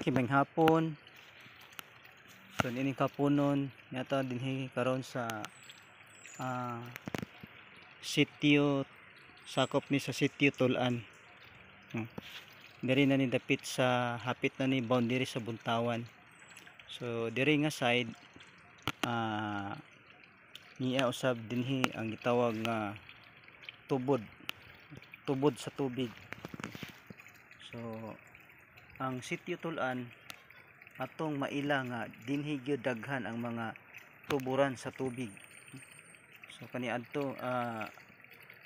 Kimeng hapon. So ini kapunon yata dinhi karon sa sitio, sakop ni sa sitio Tulan. Diri na ni dapit sa hapit na ni boundary sa Buntawan. So diri nga side niya usab dinhi ang gitawag nga tubod sa tubig. So ang sitio Tulan atong maila nga dinhi gyud daghan ang mga tuburan sa tubig. So kaniadto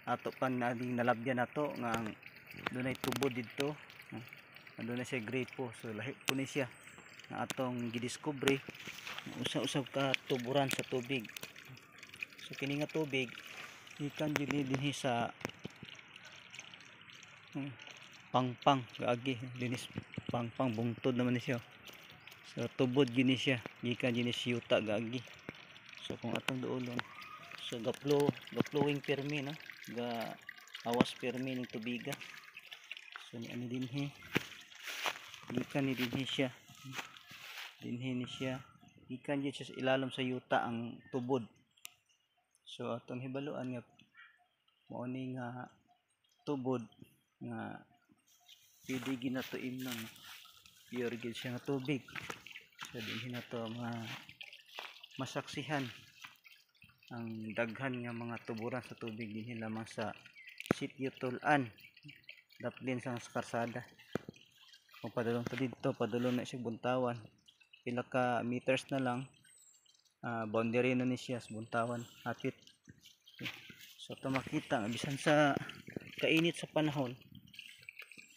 ato pang nalabyan nato nga ang dunay tubod didto, andun na siya gripo. So lahi po ni siya na atong gidiskubre usa-usab ka tuburan sa tubig. So kini nga tubig ikan dinhi sa pangpang gaagi dinis pangpang bungtod naman ni siya. So tubod gini siya gikan dinhi sa yuta gaagi. So kung atong duolon so ga-flowing permi no, ga awas permi ning tubiga. So ni ani dinhi gikan ni dinhi siya, dinhi ni siya gikan gyud siya sa ilalom sa yuta ang tubod. So atong hibaluan nga mao ni nga tubod nga pwede ginatuim ng pure gyud siya nga tubig. So dinhi na to masaksihan ang daghan nga mga tuburan sa tubig dinhi lamang sa sitio Tulan, daplin sa karsada. Kung padulong pa dito, padulong na siya Buntawan, pila ka meters na lang boundary na ni siya sa Buntawan hapit. So ito makita bisan sa kainit sa panahon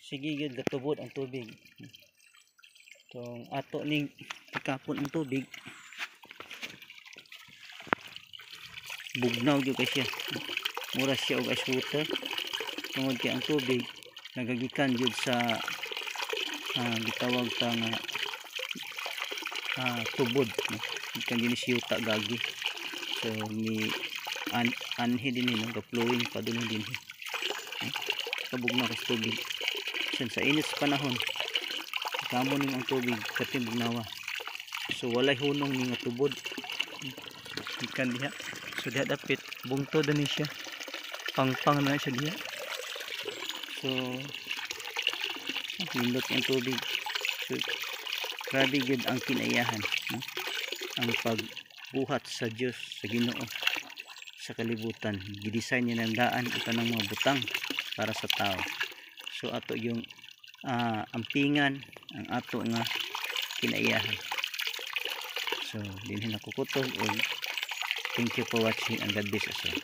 sige gyud gatubod ang tubig. Kung ato ning tikapon ang tubig bugnaw gyud kay siya, mura siya og ice water tungod kay ang tubig nagagikan gyud sa gitawag ta nga tubod gikan dinhi sa yuta gaagi. So ni anhi dinhi no, ga-flowing padulong dinhi kabugnaw kay tubig. Sa init sa panahon kamo ning ang tubig katin bugnawa. So walay hunong ni nga tubod gikan diha. So diha dapit bungtod na ni siya, pangpang na siya diha. So nindot ang tubig. So grabe gyud ang kinayahan no? Ang pagbuhat sa Dios, sa Ginoo sa kalibutan, gidesign niya ng daan ito ng mga butang para sa tao. So ato yung ampingan ang ato nga kinaiyahan. So dinhi na kukutob og thank you for watching and God bless us all.